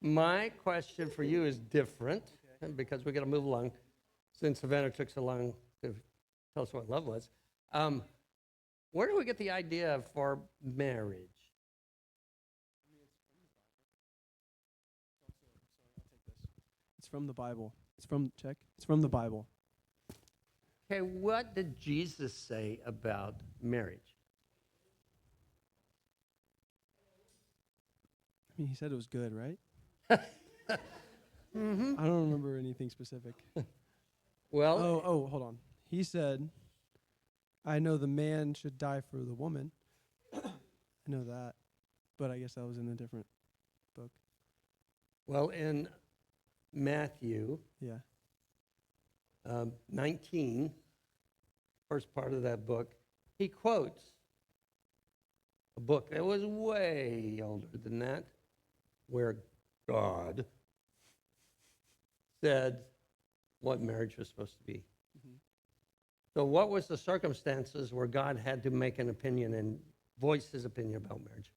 My question for you is different, because we got to move along, since Savannah took so long to tell us what love was. Where do we get the idea for marriage? It's from the Bible. It's from the Bible. Okay, what did Jesus say about marriage? I mean, he said it was good, right? Mm-hmm. I don't remember anything specific. Well, Oh, hold on. He said, I know the man should die for the woman. I know that. But I guess that was in a different book. well, in Matthew Yeah. 19, first part of that book, he quotes a book that was way older than that, where God said what marriage was supposed to be. Mm-hmm. So what was the circumstances where God had to make an opinion and voice his opinion about marriage?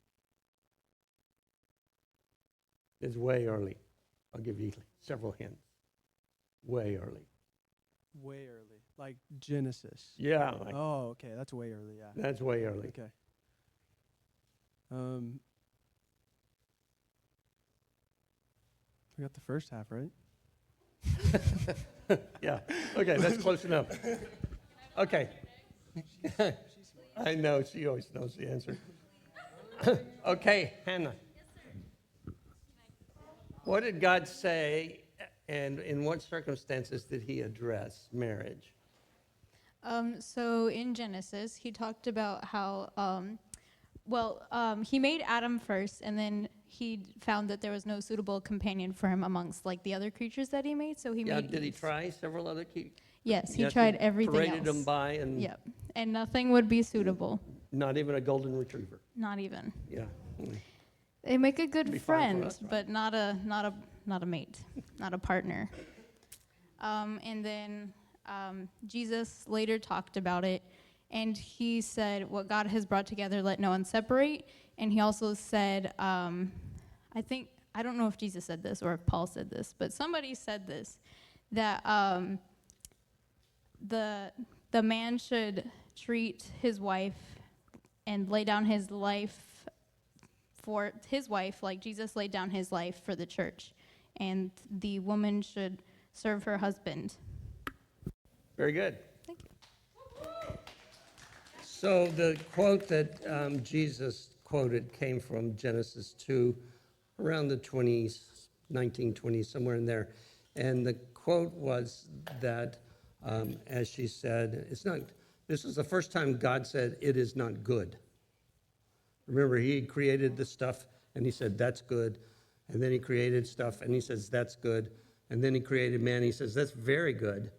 It's way early. I'll give you several hints. Way early. Way early. Like Genesis. Yeah. Oh, okay. That's way early, yeah. That's way early. Okay. We got the first half, right? Yeah. Okay, that's close enough. Okay. I know, she always knows the answer. Okay, Hannah. What did God say, and in what circumstances did he address marriage? So in Genesis, he talked about how, he made Adam first, and then he found that there was no suitable companion for him amongst like the other creatures that he made. So he made. Did he Eve. try several other Yes, he tried everything else. Paraded them by, and Yep, and nothing would be suitable. not even a golden retriever. Not even. Yeah. They make a good Be fine for friend, us, right? but not a mate, not a partner. And then Jesus later talked about it, and he said, "What God has brought together, let no one separate." And he also said, I don't know if Jesus said this or if Paul said this, but somebody said this, that the man should treat his wife and lay down his life for his wife, like Jesus laid down his life for the church, and the woman should serve her husband. Very good. Thank you. So the quote that Jesus quoted came from Genesis 2, around the 20s, 1920s, somewhere in there. And the quote was that, as she said, this is the first time God said, "It is not good." Remember, he created the stuff, and he said, "That's good." And then he created stuff, and he says, "That's good." And then he created man, and he says, "That's very good."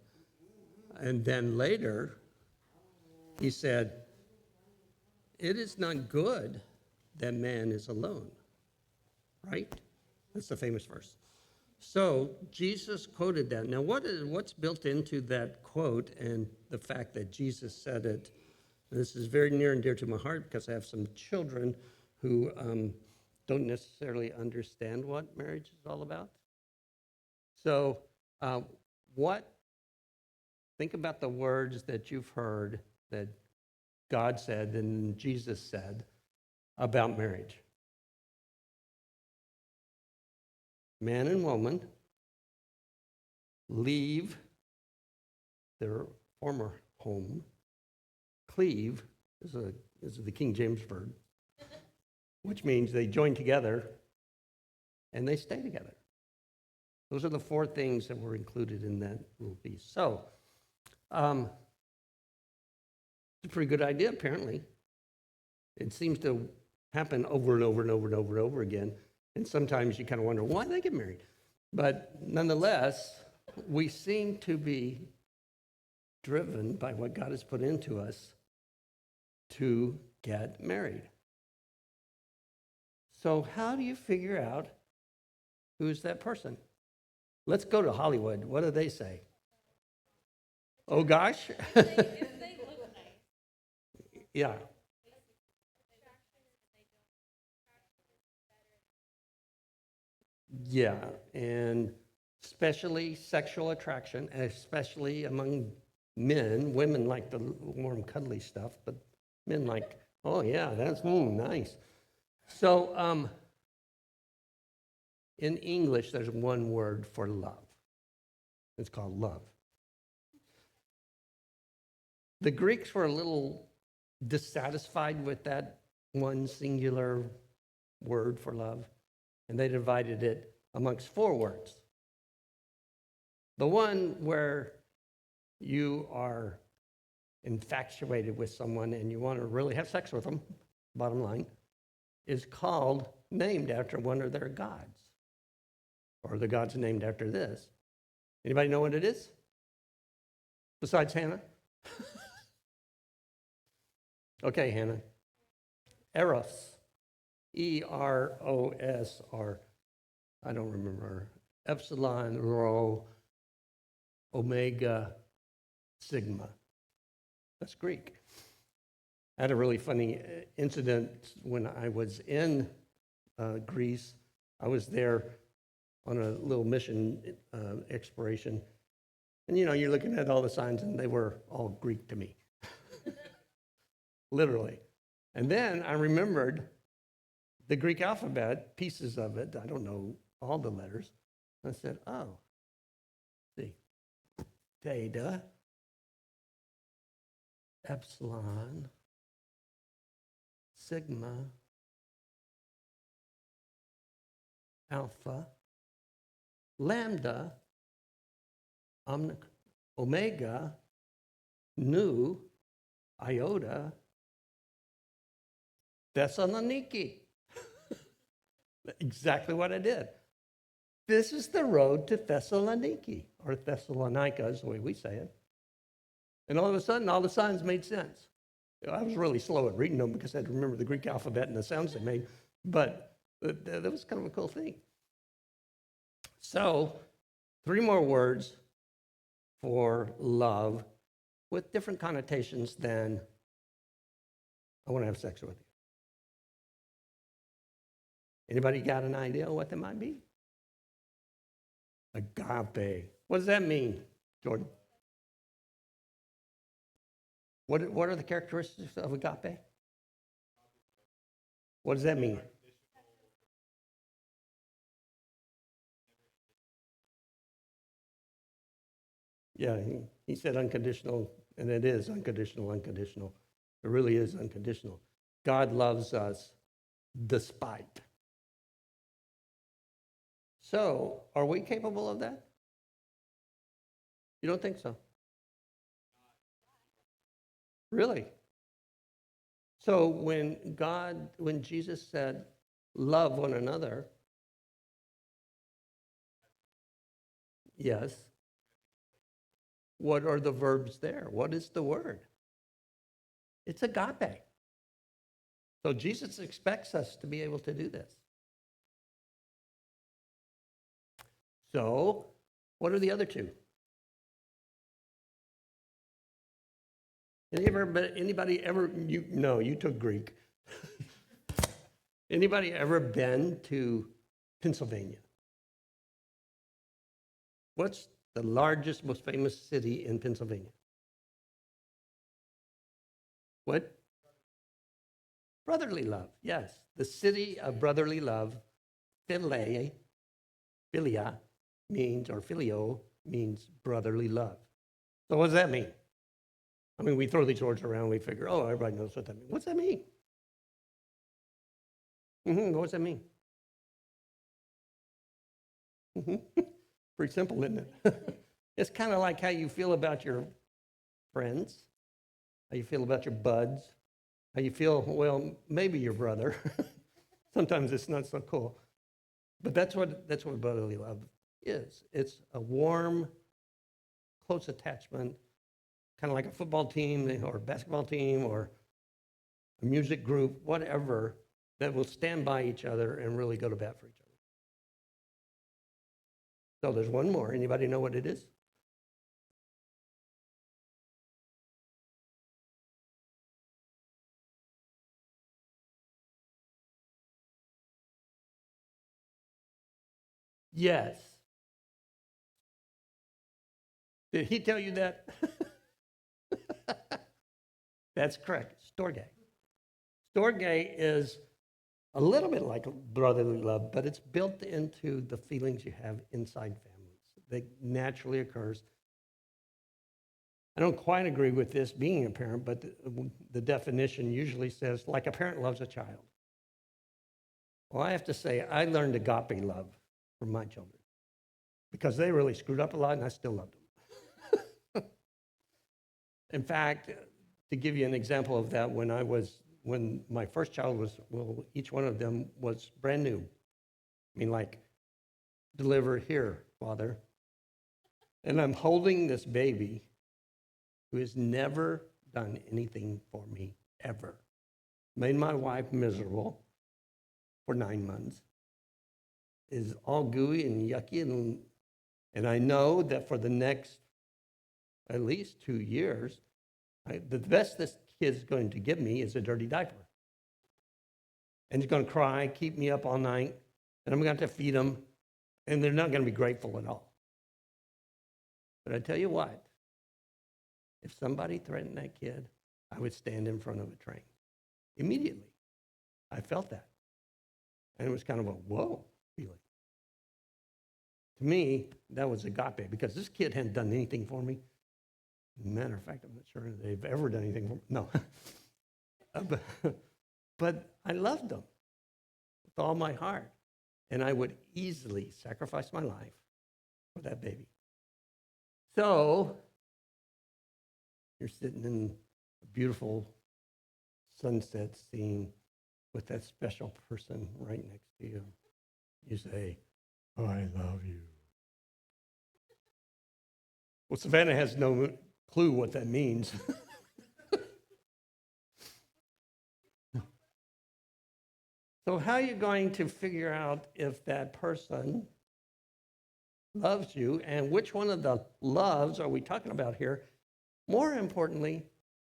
And then later, he said, "It is not good that man is alone." Right? That's the famous verse. So Jesus quoted that. Now, what's built into that quote and the fact that Jesus said it? This is very near and dear to my heart because I have some children who don't necessarily understand what marriage is all about. So think about the words that you've heard that God said and Jesus said about marriage. Man and woman leave their former home. Cleave is the King James verb, which means they join together and they stay together. Those are the four things that were included in that little piece. So, it's a pretty good idea, apparently. It seems to happen over and over and over and over and over again. And sometimes you kind of wonder, why did they get married? But nonetheless, we seem to be driven by what God has put into us to get married. So how do you figure out who's that person? Let's go to Hollywood. What do they say? Oh, gosh? Yeah. Yeah, and especially sexual attraction, especially among men. Women like the warm, cuddly stuff, but men like, oh yeah, that's nice. So in English, there's one word for love. It's called love. The Greeks were a little dissatisfied with that one singular word for love, and they divided it amongst 4 words. The one where you are infatuated with someone and you want to really have sex with them, bottom line, is named after one of their gods. Or the god's named after this. Anybody know what it is? Besides Hannah? Okay, Hannah. Eros. Eros, or I don't remember. Epsilon, Rho, Omega, Sigma. That's Greek. I had a really funny incident when I was in Greece. I was there on a little mission exploration. And you're looking at all the signs, and they were all Greek to me. Literally. And then I remembered the Greek alphabet, pieces of it. I don't know all the letters. I said, oh, see, theta, epsilon, sigma, alpha, lambda, omega, nu, iota, Thessaloniki. Exactly what I did. This is the road to Thessaloniki, or Thessalonica is the way we say it. And all of a sudden, all the signs made sense. I was really slow at reading them because I had to remember the Greek alphabet and the sounds they made, but that was kind of a cool thing. So, 3 more words for love with different connotations than I want to have sex with you. Anybody got an idea what they might be? Agape. What does that mean, Jordan? What are the characteristics of agape? What does that mean? Yeah, he said unconditional, and it is unconditional. It really is unconditional. God loves us despite. So, are we capable of that? You don't think so? Really? So when Jesus said, love one another, yes, what are the verbs there? What is the word? It's agape. So Jesus expects us to be able to do this. So, what are the other 2? Anybody ever, you took Greek. Anybody ever been to Pennsylvania? What's the largest, most famous city in Pennsylvania? What? Brotherly love, yes. The city of brotherly love, philia means, or filio means brotherly love. So what does that mean? I mean, we throw these words around, we figure, oh, everybody knows what that means. What's that mean? What does that mean? Pretty simple, isn't it? It's kind of like how you feel about your friends, how you feel about your buds, how you feel, well, maybe your brother. Sometimes it's not so cool. But that's what brotherly love is. It's a warm, close attachment, kind of like a football team or a basketball team or a music group, whatever, that will stand by each other and really go to bat for each other. So there's one more. Anybody know what it is? Yes. Did he tell you that? That's correct. Storge. Storge is a little bit like brotherly love, but it's built into the feelings you have inside families that naturally occurs. I don't quite agree with this being a parent, but the definition usually says, like a parent loves a child. Well, I have to say, I learned agape love from my children because they really screwed up a lot, and I still loved them. In fact, to give you an example of that, when my first child was, well, each one of them was brand new. I mean, like, deliver here, Father. And I'm holding this baby who has never done anything for me, ever. Made my wife miserable for 9 months. Is all gooey and yucky, and I know that for the next at least 2 years, the best this kid's going to give me is a dirty diaper. And he's going to cry, keep me up all night, and I'm going to have to feed him, and they're not going to be grateful at all. But I tell you what, if somebody threatened that kid, I would stand in front of a train immediately. I felt that. And it was kind of a whoa feeling. To me, that was agape, because this kid hadn't done anything for me. Matter of fact, I'm not sure they've ever done anything for me. No. But I loved them with all my heart. And I would easily sacrifice my life for that baby. So, you're sitting in a beautiful sunset scene with that special person right next to you. You say, "Oh, I love you." Well, Savannah has no clue what that means. So how are you going to figure out if that person loves you, and which one of the loves are we talking about here? More importantly,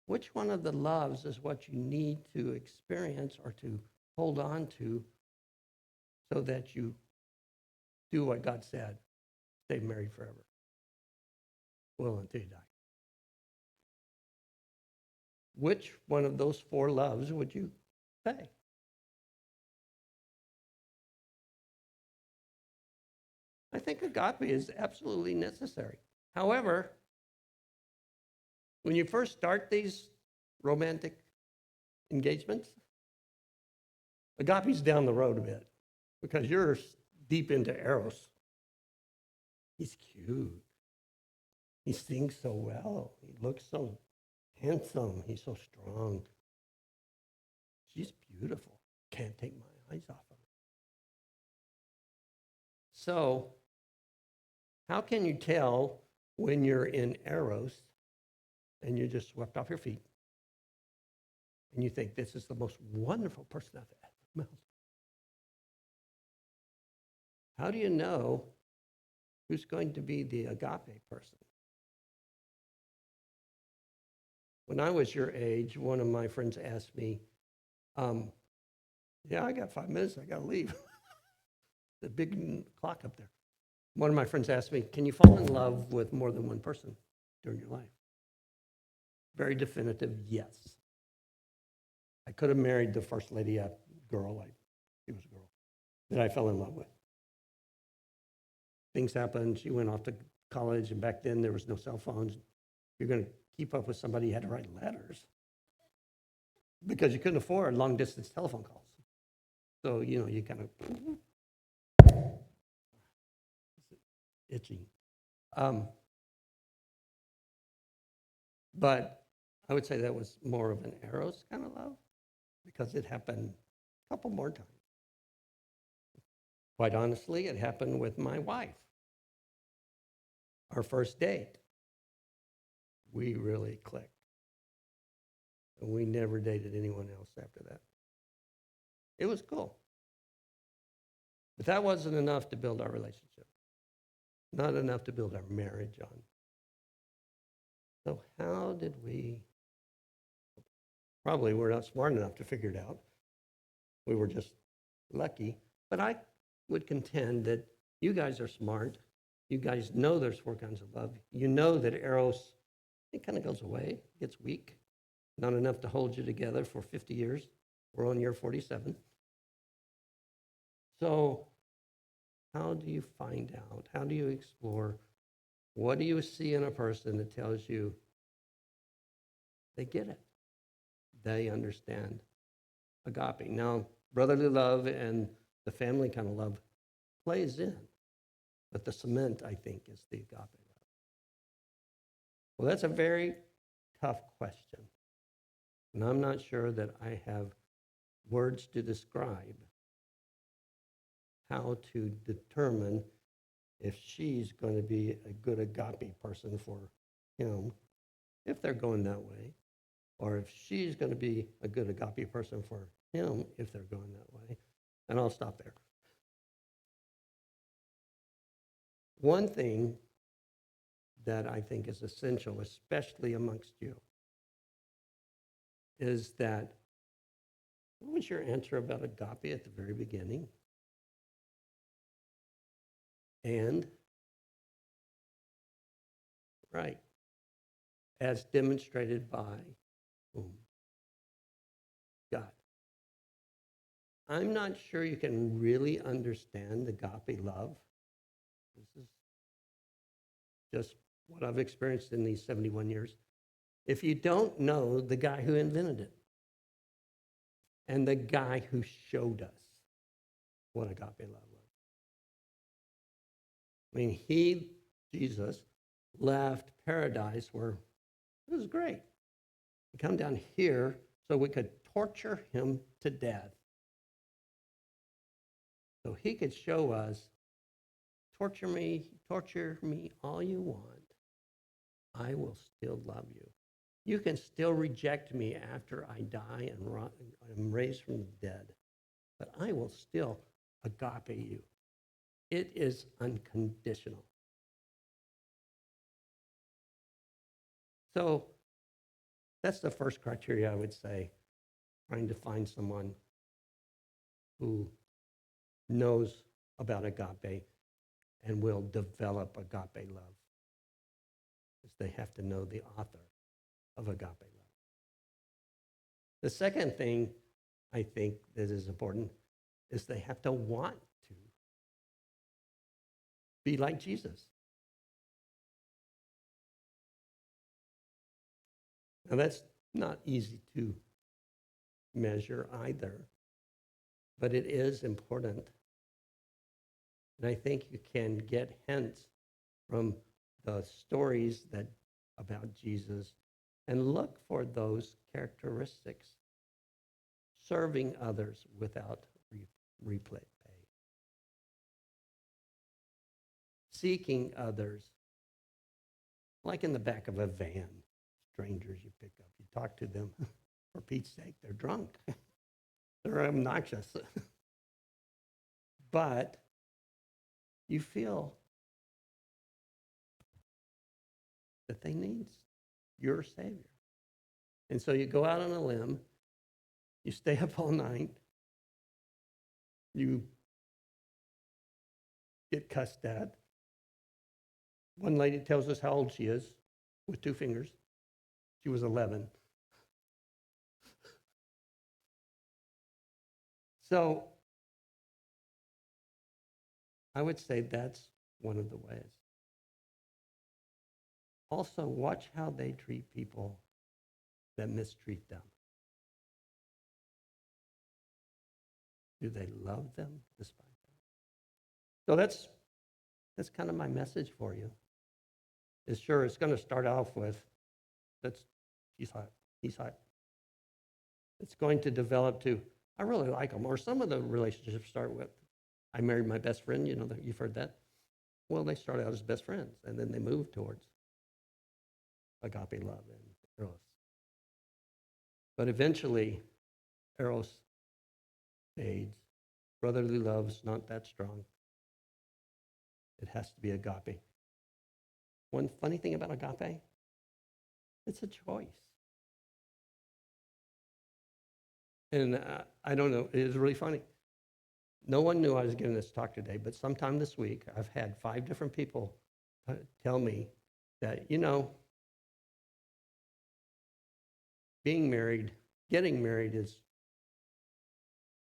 which one of the loves is what you need to experience or to hold on to so that you do what God said, stay married forever? Well, until you die. Which one of those 4 loves would you say? I think agape is absolutely necessary. However, when you first start these romantic engagements, agape's down the road a bit because you're deep into Eros. He's cute. He sings so well. He looks so handsome. He's so strong. She's beautiful. Can't take my eyes off of her. So, how can you tell when you're in Eros and you're just swept off your feet and you think this is the most wonderful person I've ever met? How do you know who's going to be the agape person? When I was your age, one of my friends asked me, yeah, I got 5 minutes, I got to leave. The big clock up there. One of my friends asked me, can you fall in love with more than one person during your life? Very definitive, yes. I could have married the first lady, a girl, she was a girl, that I fell in love with. Things happened, she went off to college, and back then there was no cell phones. You're going to keep up with somebody, you had to write letters because you couldn't afford long-distance telephone calls. So, you kind of itchy. But I would say that was more of an Eros kind of love because it happened a couple more times. Quite honestly, it happened with my wife. Our first date, we really clicked. And we never dated anyone else after that. It was cool. But that wasn't enough to build our relationship. Not enough to build our marriage on. So how did we? Probably we're not smart enough to figure it out. We were just lucky. But I would contend that, You guys are smart. You guys know there's four kinds of love. You know that eros, it kind of goes away, gets weak, not enough to hold you together for 50 years. We're on year 47. So how do you find out? How do you explore? What do you see in a person that tells you they get it? They understand agape. Now, brotherly love and the family kind of love plays in, but the cement, I think, is the agape love. Well, that's a very tough question, and I'm not sure that I have words to describe how to determine if she's going to be a good agape person for him, if they're going that way, or if she's going to be a good agape person for him, if they're going that way. And I'll stop there. One thing that I think is essential, especially amongst you, is that, what was your answer about agape at the very beginning? And, right, as demonstrated by whom? God. I'm not sure you can really understand agape love. This is just what I've experienced in these 71 years. If you don't know the guy who invented it and the guy who showed us what agape love was. I mean, Jesus, left paradise where it was great. He come down here so we could torture him to death. So he could show us, torture me all you want. I will still love you. You can still reject me after I die and am raised from the dead, but I will still agape you. It is unconditional. So that's the first criteria, I would say, trying to find someone who knows about agape and will develop agape love, is they have to know the author of agape love. The second thing I think that is important is they have to want to be like Jesus. Now, that's not easy to measure either, but it is important. And I think you can get hints from the stories about Jesus and look for those characteristics. Serving others without replay pay. Seeking others, like in the back of a van, strangers you pick up. You talk to them, for Pete's sake, they're drunk. They're obnoxious. But you feel that they need your Savior. And so you go out on a limb, you stay up all night, you get cussed at. One lady tells us how old she is with 2 fingers. She was 11. So I would say that's one of the ways. Also, watch how they treat people that mistreat them. Do they love them despite that? So that's kind of my message for you. It's going to start off with, he's hot, he's hot. It's going to develop to, I really like him. Or some of the relationships start with, I married my best friend, you've heard that. Well, they start out as best friends, and then they move towards agape love and eros. But eventually, eros fades. Brotherly love's not that strong. It has to be agape. One funny thing about agape, it's a choice. And I don't know, it is really funny. No one knew I was giving this talk today, but sometime this week, I've had 5 different people tell me that, being married, getting married is,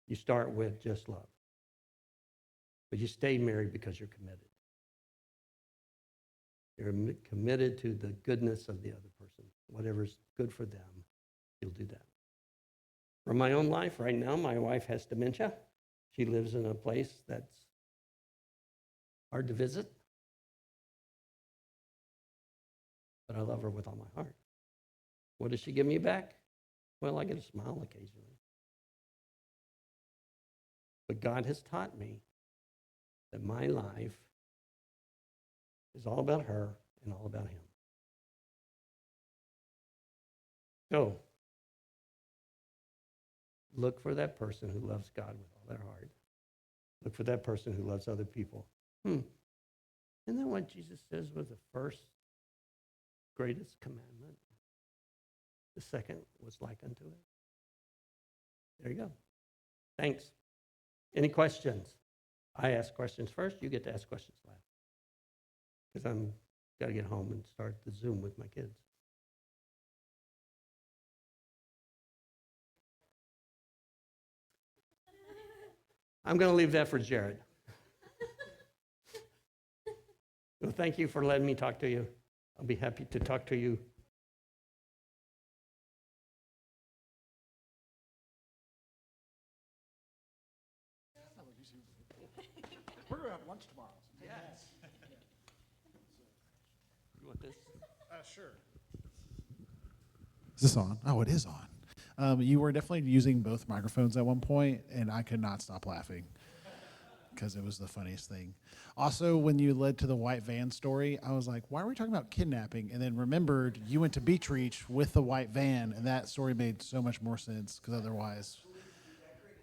you start with just love. But you stay married because you're committed. You're committed to the goodness of the other person. Whatever's good for them, you'll do that. From my own life, right now, my wife has dementia. She lives in a place that's hard to visit. But I love her with all my heart. What does she give me back? Well, I get a smile occasionally. But God has taught me that my life is all about her and all about him. So, look for that person who loves God with all their heart. Look for that person who loves other people. Isn't that what Jesus says was the first greatest commandment? The second was like unto it. There you go. Thanks. Any questions? I ask questions first. You get to ask questions last. Because I'm got to get home and start the Zoom with my kids. I'm going to leave that for Jared. Well, thank you for letting me talk to you. I'll be happy to talk to you. We're going to have lunch tomorrow. Yes. You want this? Sure. Is this on? Oh, it is on. You were definitely using both microphones at one point, and I could not stop laughing because it was the funniest thing. Also, when you led to the white van story, I was like, why are we talking about kidnapping? And then remembered you went to Beach Reach with the white van, and that story made so much more sense because otherwise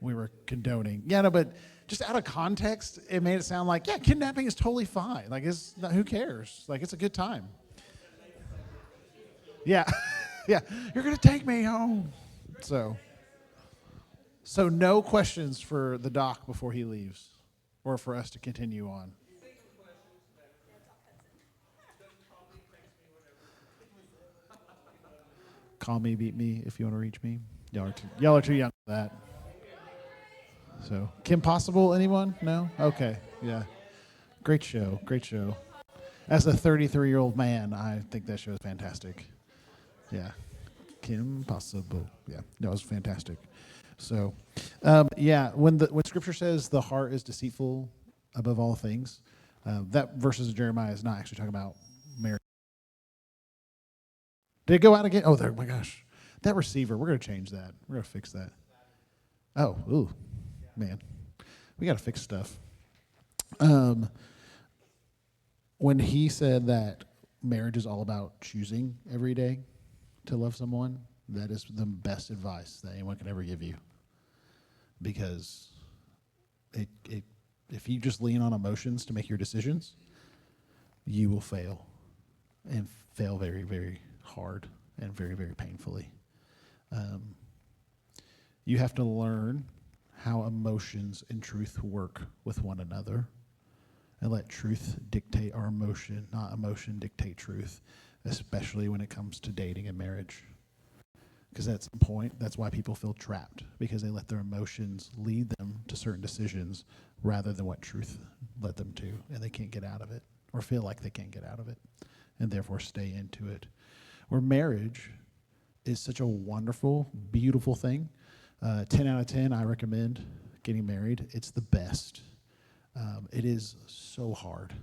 we were condoning. Yeah, no, but just out of context, it made it sound like, yeah, kidnapping is totally fine. Like, it's not, who cares? Like, it's a good time. Yeah, yeah, you're going to take me home. So no questions for the doc before he leaves, or for us to continue on. Call me, beat me if you want to reach me. Y'all are too young for that. So, Kim Possible, anyone? No? Okay, yeah. Great show, great show. As a 33-year-old man, I think that show is fantastic. Yeah. Kim Possible. Yeah, no, it was fantastic. So, yeah, when Scripture says the heart is deceitful above all things, that verses of Jeremiah is not actually talking about marriage. Did it go out again? Oh, there! My gosh, that receiver. We're gonna change that. We're gonna fix that. Oh, ooh, man, we gotta fix stuff. When he said that marriage is all about choosing every day to love someone, that is the best advice that anyone can ever give you. Because if you just lean on emotions to make your decisions, you will fail, and fail very, very hard and very, very painfully. You have to learn how emotions and truth work with one another, and let truth dictate our emotion, not emotion dictate truth, especially when it comes to dating and marriage. Because at some point, that's why people feel trapped, because they let their emotions lead them to certain decisions rather than what truth led them to, and they can't get out of it, or feel like they can't get out of it, and therefore stay into it. Where marriage is such a wonderful, beautiful thing. 10 out of 10, I recommend getting married. It's the best. It is so hard.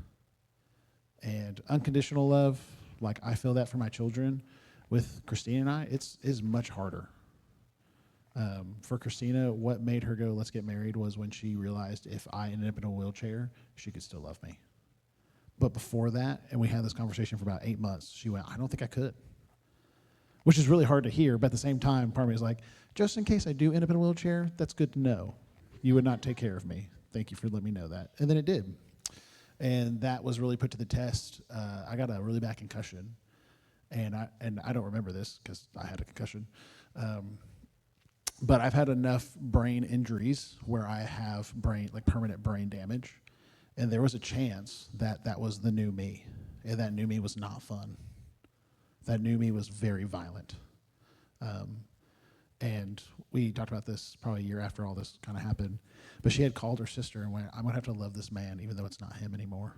And unconditional love, like I feel that for my children, with Christina and I, it is much harder. For Christina, what made her go, let's get married, was when she realized if I ended up in a wheelchair, she could still love me. But before that, and we had this conversation for about 8 months, she went, I don't think I could. Which is really hard to hear, but at the same time, part of me is like, just in case I do end up in a wheelchair, that's good to know. You would not take care of me. Thank you for letting me know that. And then it did. And that was really put to the test. I got a really bad concussion. And I don't remember this because I had a concussion. But I've had enough brain injuries where I have permanent brain damage, and there was a chance that that was the new me, and that new me was not fun. That new me was very violent. And we talked about this probably a year after all this kind of happened. But she had called her sister and went, I'm going to have to love this man even though it's not him anymore.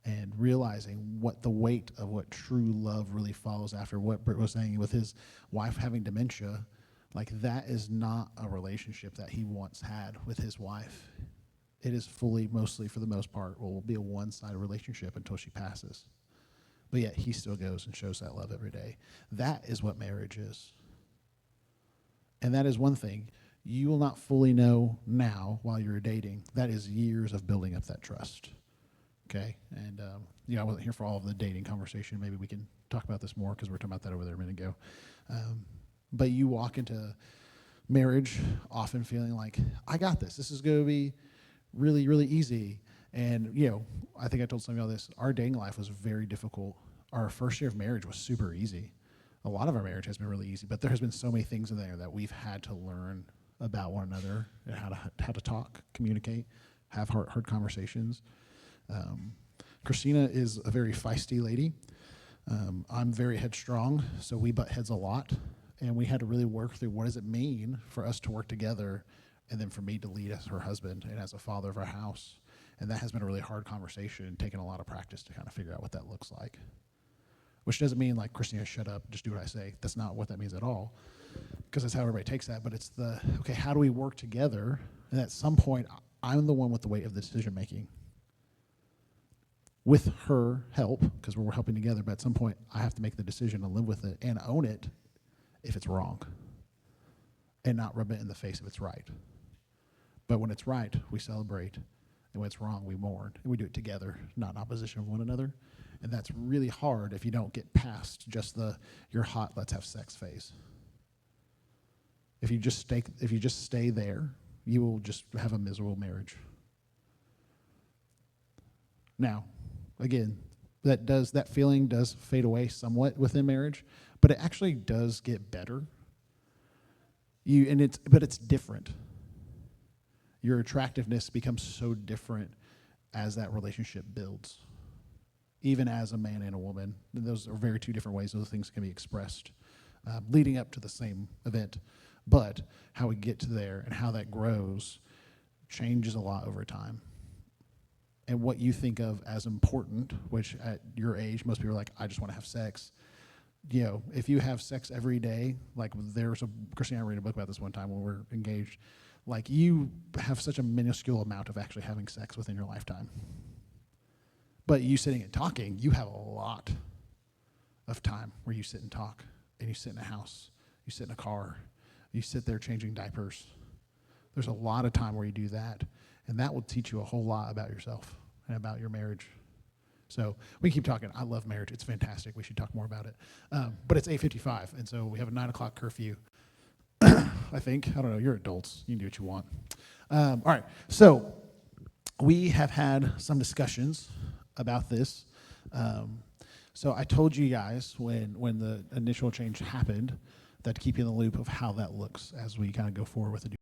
And realizing what the weight of what true love really follows after, what Britt was saying with his wife having dementia, like that is not a relationship that he once had with his wife. It is fully, mostly for the most part, will be a one-sided relationship until she passes. But yet he still goes and shows that love every day. That is what marriage is. And that is one thing you will not fully know now while you're dating. That is years of building up that trust. Okay? And, I wasn't here for all of the dating conversation. Maybe we can talk about this more because we were talking about that over there a minute ago. But you walk into marriage often feeling like, I got this. This is going to be really, really easy. And, I think I told some of y'all this. Our dating life was very difficult. Our first year of marriage was super easy. A lot of our marriage has been really easy, but there has been so many things in there that we've had to learn about one another and how to talk, communicate, have hard conversations. Christina is a very feisty lady. I'm very headstrong, so we butt heads a lot, and we had to really work through what does it mean for us to work together, and then for me to lead as her husband and as a father of our house. And that has been a really hard conversation and taken a lot of practice to kind of figure out what that looks like. Which doesn't mean like, Christina, shut up, just do what I say. That's not what that means at all, because that's how everybody takes that. But it's okay, how do we work together? And at some point, I'm the one with the weight of the decision making. With her help, because we're helping together, but at some point, I have to make the decision to live with it and own it if it's wrong, and not rub it in the face if it's right. But when it's right, we celebrate, and when it's wrong, we mourn, and we do it together, not in opposition of one another. And that's really hard if you don't get past just you're hot, let's have sex phase. If you just stay there, you will just have a miserable marriage. Now, again, that feeling does fade away somewhat within marriage, but it actually does get better. But it's different. Your attractiveness becomes so different as that relationship builds. Even as a man and a woman, those are very two different ways those things can be expressed, leading up to the same event. But how we get to there and how that grows changes a lot over time. And what you think of as important, which at your age, most people are like, I just want to have sex. If you have sex every day, like Christine and I read a book about this one time when we were engaged, like you have such a minuscule amount of actually having sex within your lifetime. But you sitting and talking, you have a lot of time where you sit and talk, and you sit in a house, you sit in a car, you sit there changing diapers. There's a lot of time where you do that, and that will teach you a whole lot about yourself and about your marriage. So we keep talking. I love marriage. It's fantastic. We should talk more about it. But it's 8:55, and so we have a 9 o'clock curfew. I think. I don't know. You're adults. You can do what you want. All right. So we have had some discussions about this. So I told you guys when the initial change happened that to keep you in the loop of how that looks as we kind of go forward with the